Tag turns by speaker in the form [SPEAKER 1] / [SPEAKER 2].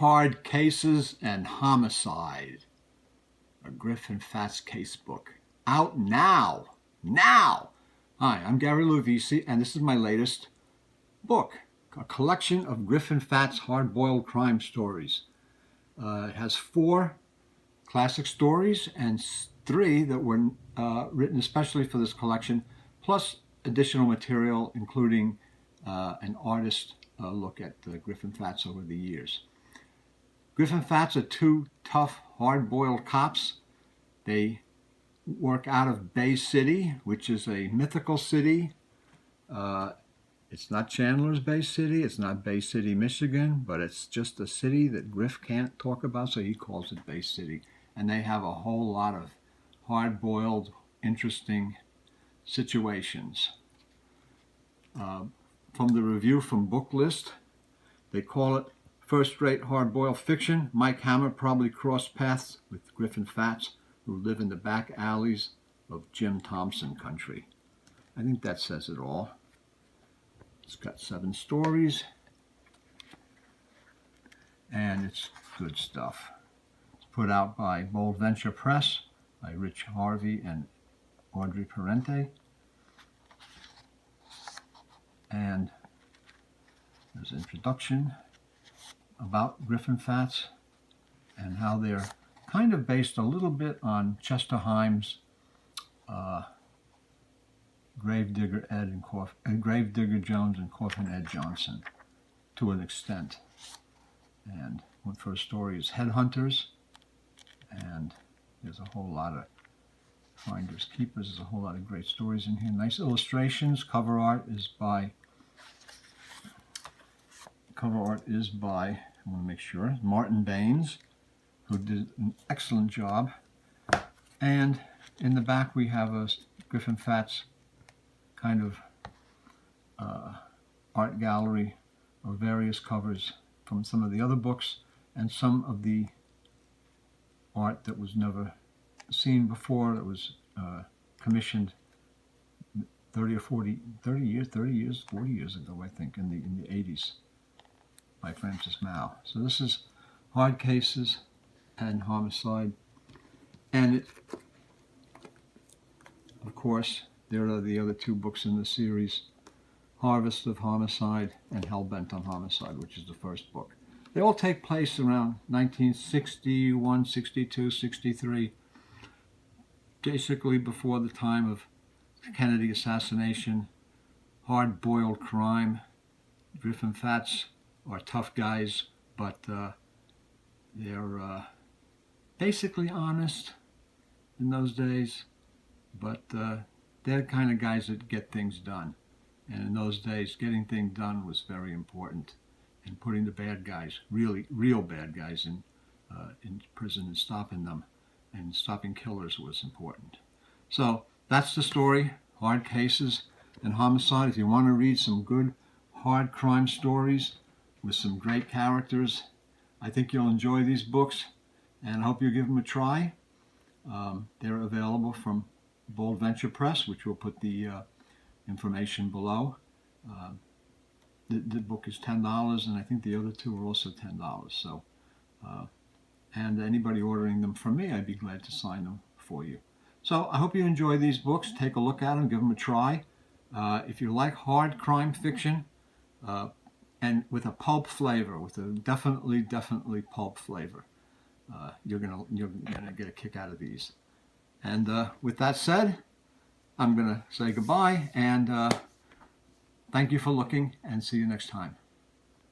[SPEAKER 1] Hardcases and Homicide, a Griff and Fats casebook. Out now! Now! Hi, I'm Gary Lovisi, and this is my latest book, a collection of Griff and Fats hard-boiled crime stories. It has 4 classic stories and 3 that were written especially for this collection, plus additional material, including an artist look at Griff and Fats over the years. Griff and Fats are 2 tough, hard-boiled cops. They work out of Bay City, which is a mythical city. It's not Chandler's Bay City, it's not Bay City, Michigan, but it's just a city that Griff can't talk about, so he calls it Bay City. And they have a whole lot of hard-boiled, interesting situations. From the review from Booklist, they call it first-rate hard-boiled fiction. Mike Hammer probably crossed paths with Griff and Fats, who live in the back alleys of Jim Thompson country. I think that says it all. It's got 7 stories, and it's good stuff. It's put out by Bold Venture Press by Rich Harvey and Audrey Parente. And there's an introduction about Griff and Fats and how they're kind of based a little bit on Chester Himes' Gravedigger Jones and Coffin Ed Johnson to an extent. And one first story is Headhunters, and there's a whole lot of Finders Keepers. There's a whole lot of great stories in here. Nice illustrations. Cover art is by, I want to make sure, Martin Baines, who did an excellent job. And in the back we have a Griff and Fats kind of art gallery of various covers from some of the other books and some of the art that was never seen before, that was commissioned 40 years ago, I think, in the 80s by Francis Mao. So this is Hardcases and Homicide, and it, of course, there are the other 2 books in the series, Harvest of Homicide and Hellbent on Homicide, which is the first book. They all take place around 1961, 62, 63, basically before the time of the Kennedy assassination. Hard-boiled crime. Griff and Fats are tough guys, but they're basically honest in those days, but they're the kind of guys that get things done. And in those days, getting things done was very important. And putting the bad guys, real bad guys, in prison and stopping them, and stopping killers was important. So that's the story, Hardcases and Homicide. If you want to read some good hard crime stories with some great characters, I think you'll enjoy these books, and I hope you give them a try. They're available from Bold Venture Press, which will put the information below. The book is $10, and I think the other 2 are also $10. So, and anybody ordering them from me, I'd be glad to sign them for you. So I hope you enjoy these books. Take a look at them, give them a try. If you like hard crime fiction, and with a pulp flavor, with a definitely pulp flavor, you're gonna get a kick out of these. And with that said, I'm gonna say goodbye, and thank you for looking, and see you next time.